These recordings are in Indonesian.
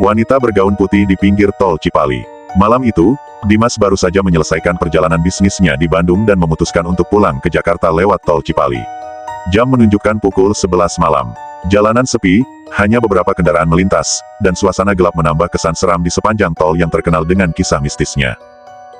Wanita bergaun putih di pinggir tol Cipali. Malam itu, Dimas baru saja menyelesaikan perjalanan bisnisnya di Bandung dan memutuskan untuk pulang ke Jakarta lewat tol Cipali. Jam menunjukkan pukul 11 malam. Jalanan sepi, hanya beberapa kendaraan melintas, dan suasana gelap menambah kesan seram di sepanjang tol yang terkenal dengan kisah mistisnya.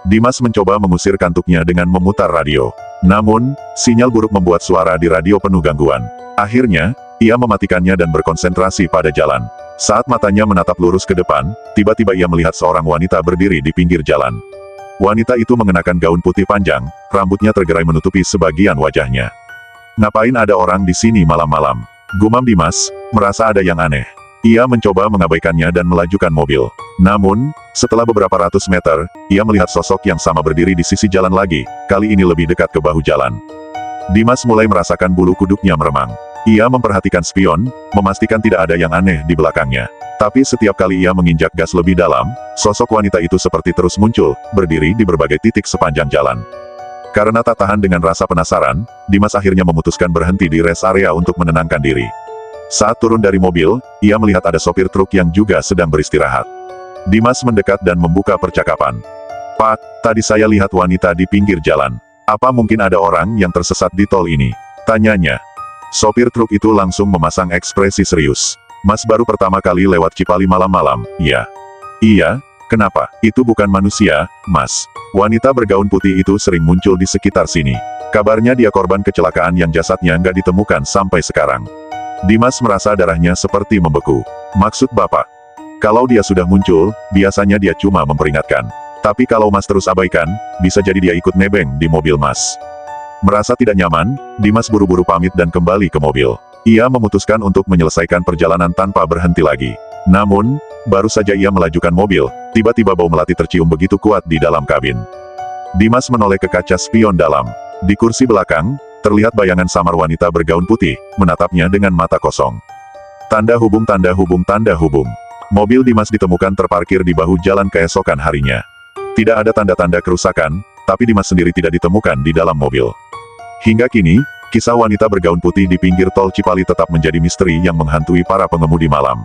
Dimas mencoba mengusir kantuknya dengan memutar radio. Namun, sinyal buruk membuat suara di radio penuh gangguan. Akhirnya, ia mematikannya dan berkonsentrasi pada jalan. Saat matanya menatap lurus ke depan, tiba-tiba ia melihat seorang wanita berdiri di pinggir jalan. Wanita itu mengenakan gaun putih panjang, rambutnya tergerai menutupi sebagian wajahnya. "Ngapain ada orang di sini malam-malam?" gumam Dimas, merasa ada yang aneh. Ia mencoba mengabaikannya dan melajukan mobil. Namun, setelah beberapa ratus meter, ia melihat sosok yang sama berdiri di sisi jalan lagi, kali ini lebih dekat ke bahu jalan. Dimas mulai merasakan bulu kuduknya meremang. Ia memperhatikan spion, memastikan tidak ada yang aneh di belakangnya. Tapi setiap kali ia menginjak gas lebih dalam, sosok wanita itu seperti terus muncul, berdiri di berbagai titik sepanjang jalan. Karena tak tahan dengan rasa penasaran, Dimas akhirnya memutuskan berhenti di rest area untuk menenangkan diri. Saat turun dari mobil, ia melihat ada sopir truk yang juga sedang beristirahat. Dimas mendekat dan membuka percakapan. "Pak, tadi saya lihat wanita di pinggir jalan. Apa mungkin ada orang yang tersesat di tol ini?" tanyanya. Sopir truk itu langsung memasang ekspresi serius. "Mas baru pertama kali lewat Cipali malam-malam, ya?" "Iya, kenapa? Itu bukan manusia, Mas. Wanita bergaun putih itu sering muncul di sekitar sini. Kabarnya dia korban kecelakaan yang jasadnya nggak ditemukan sampai sekarang." Dimas merasa darahnya seperti membeku. "Maksud Bapak? Kalau dia sudah muncul, biasanya dia cuma memperingatkan. Tapi kalau Mas terus abaikan, bisa jadi dia ikut nebeng di mobil Mas." Merasa tidak nyaman, Dimas buru-buru pamit dan kembali ke mobil. Ia memutuskan untuk menyelesaikan perjalanan tanpa berhenti lagi. Namun, baru saja ia melajukan mobil, tiba-tiba bau melati tercium begitu kuat di dalam kabin. Dimas menoleh ke kaca spion dalam. Di kursi belakang, terlihat bayangan samar wanita bergaun putih, menatapnya dengan mata kosong. Tanda hubung, tanda hubung, tanda hubung. Mobil Dimas ditemukan terparkir di bahu jalan keesokan harinya. Tidak ada tanda-tanda kerusakan, tapi Dimas sendiri tidak ditemukan di dalam mobil. Hingga kini, kisah wanita bergaun putih di pinggir tol Cipali tetap menjadi misteri yang menghantui para pengemudi malam.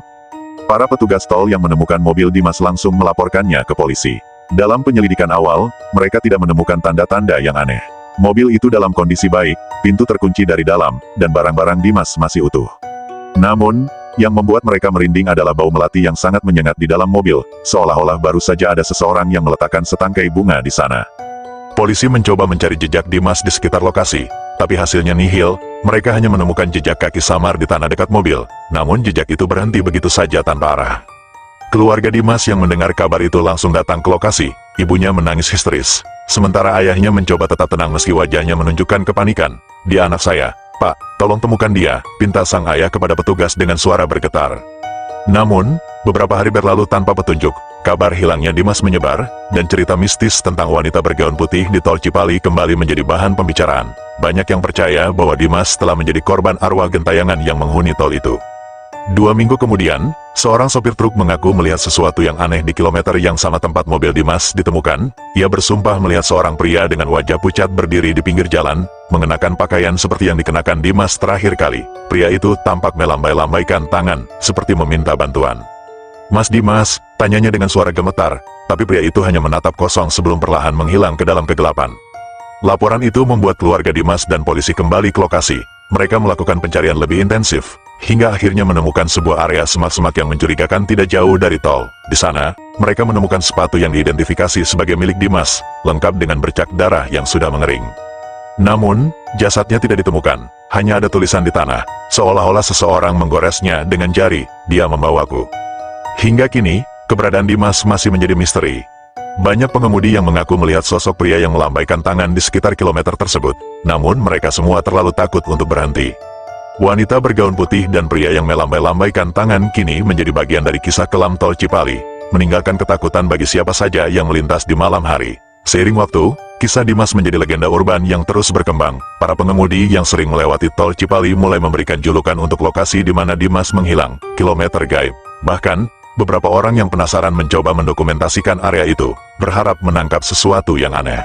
Para petugas tol yang menemukan mobil Dimas langsung melaporkannya ke polisi. Dalam penyelidikan awal, mereka tidak menemukan tanda-tanda yang aneh. Mobil itu dalam kondisi baik, pintu terkunci dari dalam, dan barang-barang Dimas masih utuh. Namun, yang membuat mereka merinding adalah bau melati yang sangat menyengat di dalam mobil, seolah-olah baru saja ada seseorang yang meletakkan setangkai bunga di sana. Polisi mencoba mencari jejak Dimas di sekitar lokasi, tapi hasilnya nihil. Mereka hanya menemukan jejak kaki samar di tanah dekat mobil, namun jejak itu berhenti begitu saja tanpa arah. Keluarga Dimas yang mendengar kabar itu langsung datang ke lokasi. Ibunya menangis histeris, sementara ayahnya mencoba tetap tenang meski wajahnya menunjukkan kepanikan. "Dia anak saya, Pak, tolong temukan dia," pinta sang ayah kepada petugas dengan suara bergetar. Namun, beberapa hari berlalu tanpa petunjuk. Kabar hilangnya Dimas menyebar, dan cerita mistis tentang wanita bergaun putih di tol Cipali kembali menjadi bahan pembicaraan. Banyak yang percaya bahwa Dimas telah menjadi korban arwah gentayangan yang menghuni tol itu. 2 minggu kemudian, seorang sopir truk mengaku melihat sesuatu yang aneh di kilometer yang sama tempat mobil Dimas ditemukan. Ia bersumpah melihat seorang pria dengan wajah pucat berdiri di pinggir jalan, mengenakan pakaian seperti yang dikenakan Dimas terakhir kali. Pria itu tampak melambai-lambaikan tangan, seperti meminta bantuan. "Mas Dimas," tanyanya dengan suara gemetar, tapi pria itu hanya menatap kosong sebelum perlahan menghilang ke dalam kegelapan. Laporan itu membuat keluarga Dimas dan polisi kembali ke lokasi. Mereka melakukan pencarian lebih intensif, hingga akhirnya menemukan sebuah area semak-semak yang mencurigakan tidak jauh dari tol. Di sana, mereka menemukan sepatu yang diidentifikasi sebagai milik Dimas, lengkap dengan bercak darah yang sudah mengering. Namun, jasadnya tidak ditemukan, hanya ada tulisan di tanah, seolah-olah seseorang menggoresnya dengan jari, "Dia membawaku." Hingga kini, keberadaan Dimas masih menjadi misteri. Banyak pengemudi yang mengaku melihat sosok pria yang melambaikan tangan di sekitar kilometer tersebut, namun mereka semua terlalu takut untuk berhenti. Wanita bergaun putih dan pria yang melambai-lambaikan tangan kini menjadi bagian dari kisah kelam tol Cipali, meninggalkan ketakutan bagi siapa saja yang melintas di malam hari. Seiring waktu, kisah Dimas menjadi legenda urban yang terus berkembang. Para pengemudi yang sering melewati tol Cipali mulai memberikan julukan untuk lokasi di mana Dimas menghilang, kilometer gaib. Bahkan, beberapa orang yang penasaran mencoba mendokumentasikan area itu, berharap menangkap sesuatu yang aneh.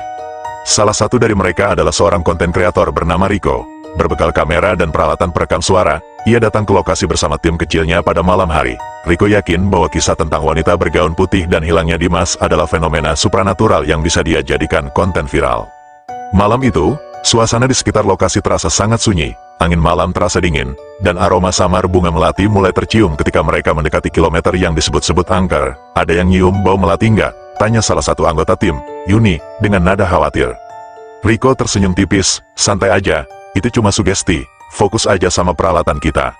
Salah satu dari mereka adalah seorang konten kreator bernama Rico. Berbekal kamera dan peralatan perekam suara, ia datang ke lokasi bersama tim kecilnya pada malam hari. Rico yakin bahwa kisah tentang wanita bergaun putih dan hilangnya Dimas adalah fenomena supranatural yang bisa dia jadikan konten viral. Malam itu, suasana di sekitar lokasi terasa sangat sunyi, angin malam terasa dingin, dan aroma samar bunga melati mulai tercium ketika mereka mendekati kilometer yang disebut-sebut angker. Ada yang nyium bau melati enggak? Tanya salah satu anggota tim, Yuni, dengan nada khawatir. Rico tersenyum tipis, santai aja, itu cuma sugesti, fokus aja sama peralatan kita.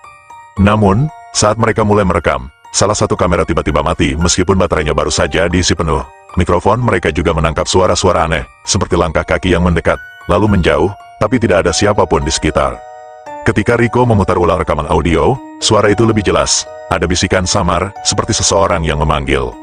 Namun, saat mereka mulai merekam, salah satu kamera tiba-tiba mati meskipun baterainya baru saja diisi penuh. Mikrofon mereka juga menangkap suara-suara aneh, seperti langkah kaki yang mendekat, lalu menjauh, tapi tidak ada siapapun di sekitar. Ketika Rico memutar ulang rekaman audio, suara itu lebih jelas, ada bisikan samar, seperti seseorang yang memanggil.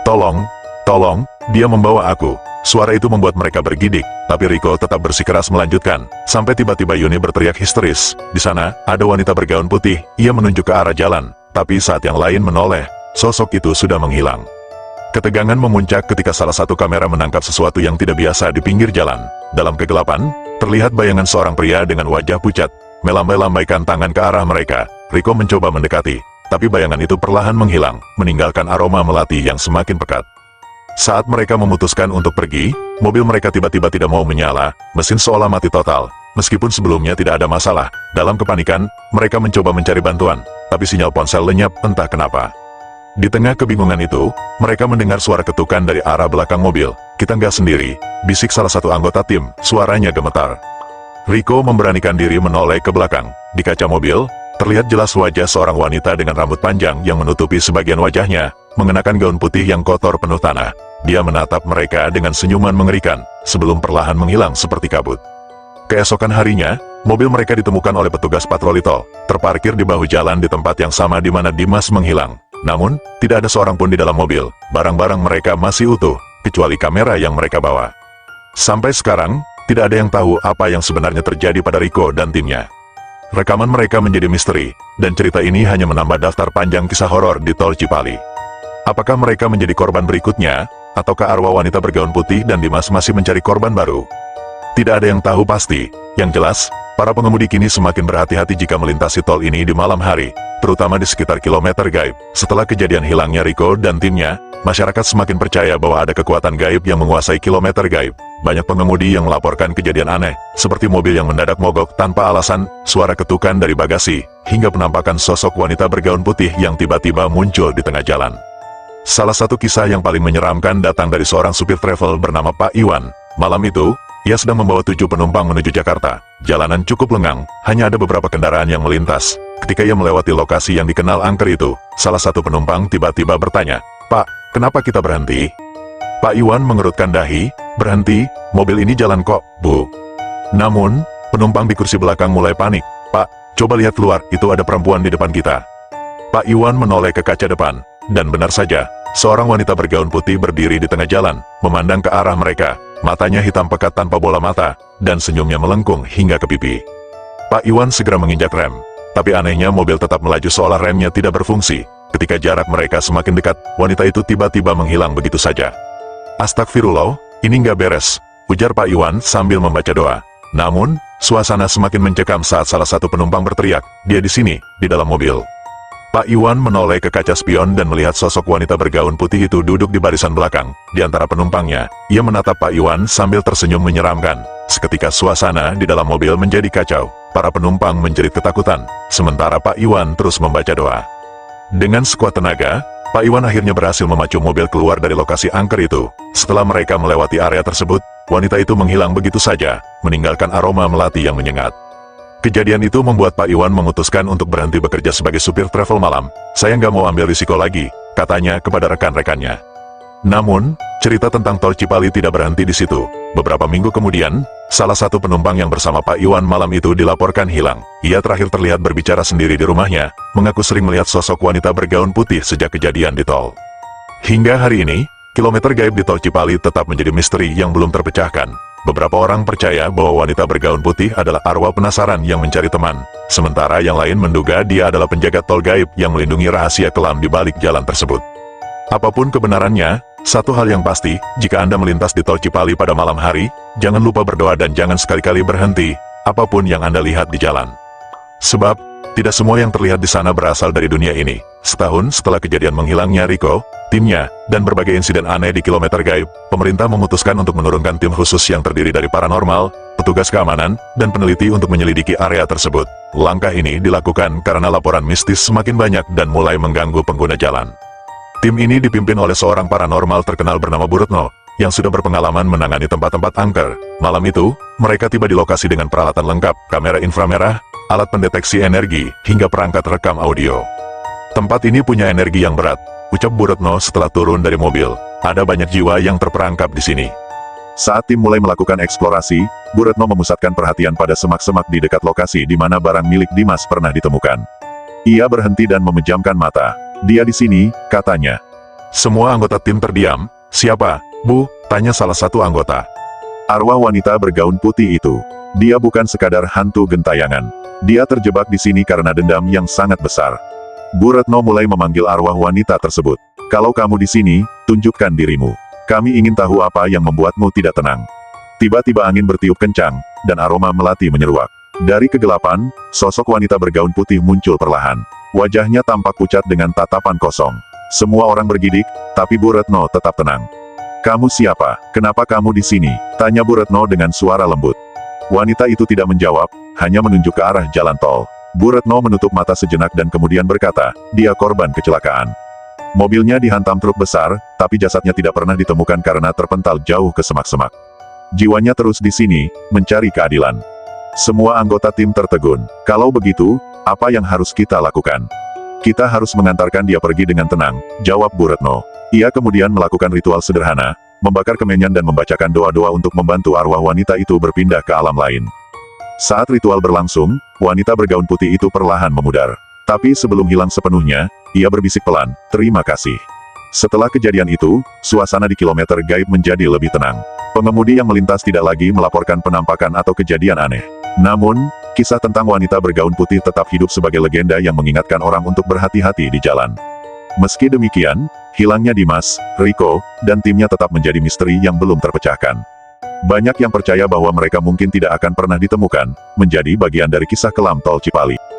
Tolong, tolong, dia membawa aku. Suara itu membuat mereka bergidik, tapi Rico tetap bersikeras melanjutkan, sampai tiba-tiba Yuni berteriak histeris. Di sana, ada wanita bergaun putih, ia menunjuk ke arah jalan, tapi saat yang lain menoleh, sosok itu sudah menghilang. Ketegangan memuncak ketika salah satu kamera menangkap sesuatu yang tidak biasa di pinggir jalan. Dalam kegelapan, terlihat bayangan seorang pria dengan wajah pucat, melambai-lambaikan tangan ke arah mereka. Rico mencoba mendekati, tapi bayangan itu perlahan menghilang, meninggalkan aroma melati yang semakin pekat. Saat mereka memutuskan untuk pergi, mobil mereka tiba-tiba tidak mau menyala, mesin seolah mati total. Meskipun sebelumnya tidak ada masalah, dalam kepanikan, mereka mencoba mencari bantuan, tapi sinyal ponsel lenyap entah kenapa. Di tengah kebingungan itu, mereka mendengar suara ketukan dari arah belakang mobil. Kita nggak sendiri, bisik salah satu anggota tim, suaranya gemetar. Rico memberanikan diri menoleh ke belakang. Di kaca mobil, terlihat jelas wajah seorang wanita dengan rambut panjang yang menutupi sebagian wajahnya, mengenakan gaun putih yang kotor penuh tanah. Dia menatap mereka dengan senyuman mengerikan, sebelum perlahan menghilang seperti kabut. Keesokan harinya, mobil mereka ditemukan oleh petugas patroli tol, terparkir di bahu jalan di tempat yang sama di mana Dimas menghilang. Namun, tidak ada seorang pun di dalam mobil, barang-barang mereka masih utuh, kecuali kamera yang mereka bawa. Sampai sekarang, tidak ada yang tahu apa yang sebenarnya terjadi pada Rico dan timnya. Rekaman mereka menjadi misteri, dan cerita ini hanya menambah daftar panjang kisah horor di Tol Cipali. Apakah mereka menjadi korban berikutnya, ataukah arwah wanita bergaun putih dan Dimas masih mencari korban baru? Tidak ada yang tahu pasti. Yang jelas, para pengemudi kini semakin berhati-hati jika melintasi tol ini di malam hari, terutama di sekitar kilometer gaib. Setelah kejadian hilangnya Rico dan timnya, masyarakat semakin percaya bahwa ada kekuatan gaib yang menguasai kilometer gaib. Banyak pengemudi yang melaporkan kejadian aneh, seperti mobil yang mendadak mogok tanpa alasan, suara ketukan dari bagasi, hingga penampakan sosok wanita bergaun putih yang tiba-tiba muncul di tengah jalan. Salah satu kisah yang paling menyeramkan datang dari seorang supir travel bernama Pak Iwan. Malam itu, ia sedang membawa 7 penumpang menuju Jakarta. Jalanan cukup lengang, hanya ada beberapa kendaraan yang melintas. Ketika ia melewati lokasi yang dikenal angker itu, salah satu penumpang tiba-tiba bertanya, "Pak, kenapa kita berhenti?" Pak Iwan mengerutkan dahi, "Berhenti, mobil ini jalan kok, Bu." Namun, penumpang di kursi belakang mulai panik. "Pak, coba lihat keluar, itu ada perempuan di depan kita." Pak Iwan menoleh ke kaca depan, dan benar saja, seorang wanita bergaun putih berdiri di tengah jalan, memandang ke arah mereka. Matanya hitam pekat tanpa bola mata, dan senyumnya melengkung hingga ke pipi. Pak Iwan segera menginjak rem, tapi anehnya mobil tetap melaju seolah remnya tidak berfungsi. Ketika jarak mereka semakin dekat, wanita itu tiba-tiba menghilang begitu saja. "Astagfirullah, ini nggak beres," ujar Pak Iwan sambil membaca doa. Namun, suasana semakin mencekam saat salah satu penumpang berteriak, "Dia di sini, di dalam mobil." Pak Iwan menoleh ke kaca spion dan melihat sosok wanita bergaun putih itu duduk di barisan belakang, di antara penumpangnya. Ia menatap Pak Iwan sambil tersenyum menyeramkan. Seketika suasana di dalam mobil menjadi kacau. Para penumpang menjerit ketakutan, sementara Pak Iwan terus membaca doa. Dengan sekuat tenaga, Pak Iwan akhirnya berhasil memacu mobil keluar dari lokasi angker itu. Setelah mereka melewati area tersebut, wanita itu menghilang begitu saja, meninggalkan aroma melati yang menyengat. Kejadian itu membuat Pak Iwan memutuskan untuk berhenti bekerja sebagai supir travel malam. "Saya nggak mau ambil risiko lagi," katanya kepada rekan-rekannya. Namun, cerita tentang Tol Cipali tidak berhenti di situ. Beberapa minggu kemudian, salah satu penumpang yang bersama Pak Iwan malam itu dilaporkan hilang. Ia terakhir terlihat berbicara sendiri di rumahnya, mengaku sering melihat sosok wanita bergaun putih sejak kejadian di tol. Hingga hari ini, kilometer gaib di Tol Cipali tetap menjadi misteri yang belum terpecahkan. Beberapa orang percaya bahwa wanita bergaun putih adalah arwah penasaran yang mencari teman, sementara yang lain menduga dia adalah penjaga tol gaib yang melindungi rahasia kelam di balik jalan tersebut. Apapun kebenarannya, satu hal yang pasti, jika Anda melintas di Tol Cipali pada malam hari, jangan lupa berdoa dan jangan sekali-kali berhenti, apapun yang Anda lihat di jalan. Sebab, Tidak semua yang terlihat di sana berasal dari dunia ini. Setahun setelah kejadian menghilangnya Rico, timnya, dan berbagai insiden aneh di kilometer gaib, pemerintah memutuskan untuk menurunkan tim khusus yang terdiri dari paranormal, petugas keamanan, dan peneliti untuk menyelidiki area tersebut. Langkah ini dilakukan karena laporan mistis semakin banyak dan mulai mengganggu pengguna jalan. Tim ini dipimpin oleh seorang paranormal terkenal bernama Bu Retno, yang sudah berpengalaman menangani tempat-tempat angker. Malam itu, mereka tiba di lokasi dengan peralatan lengkap, kamera inframerah, alat pendeteksi energi, hingga perangkat rekam audio. Tempat ini punya energi yang berat, ucap Bu Retno setelah turun dari mobil. Ada banyak jiwa yang terperangkap di sini. Saat tim mulai melakukan eksplorasi, Bu Retno memusatkan perhatian pada semak-semak di dekat lokasi di mana barang milik Dimas pernah ditemukan. Ia berhenti dan memejamkan mata. Dia di sini, katanya. Semua anggota tim terdiam. Siapa, Bu? Tanya salah satu anggota. Arwah wanita bergaun putih itu. Dia bukan sekadar hantu gentayangan. Dia terjebak di sini karena dendam yang sangat besar. Bu Retno mulai memanggil arwah wanita tersebut. Kalau kamu di sini, tunjukkan dirimu. Kami ingin tahu apa yang membuatmu tidak tenang. Tiba-tiba angin bertiup kencang, dan aroma melati menyeruak. Dari kegelapan, sosok wanita bergaun putih muncul perlahan. Wajahnya tampak pucat dengan tatapan kosong. Semua orang bergidik, tapi Bu Retno tetap tenang. Kamu siapa? Kenapa kamu di sini? Tanya Bu Retno dengan suara lembut. Wanita itu tidak menjawab, hanya menunjuk ke arah jalan tol. Bu Retno menutup mata sejenak dan kemudian berkata, dia korban kecelakaan. Mobilnya dihantam truk besar, tapi jasadnya tidak pernah ditemukan karena terpental jauh ke semak-semak. Jiwanya terus di sini, mencari keadilan. Semua anggota tim tertegun. Kalau begitu, apa yang harus kita lakukan? Kita harus mengantarkan dia pergi dengan tenang, jawab Bu Retno. Ia kemudian melakukan ritual sederhana, membakar kemenyan dan membacakan doa-doa untuk membantu arwah wanita itu berpindah ke alam lain. Saat ritual berlangsung, wanita bergaun putih itu perlahan memudar. Tapi sebelum hilang sepenuhnya, ia berbisik pelan, terima kasih. Setelah kejadian itu, suasana di kilometer gaib menjadi lebih tenang. Pengemudi yang melintas tidak lagi melaporkan penampakan atau kejadian aneh. Namun, kisah tentang wanita bergaun putih tetap hidup sebagai legenda yang mengingatkan orang untuk berhati-hati di jalan. Meski demikian, hilangnya Dimas, Rico, dan timnya tetap menjadi misteri yang belum terpecahkan. Banyak yang percaya bahwa mereka mungkin tidak akan pernah ditemukan, menjadi bagian dari kisah kelam Tol Cipali.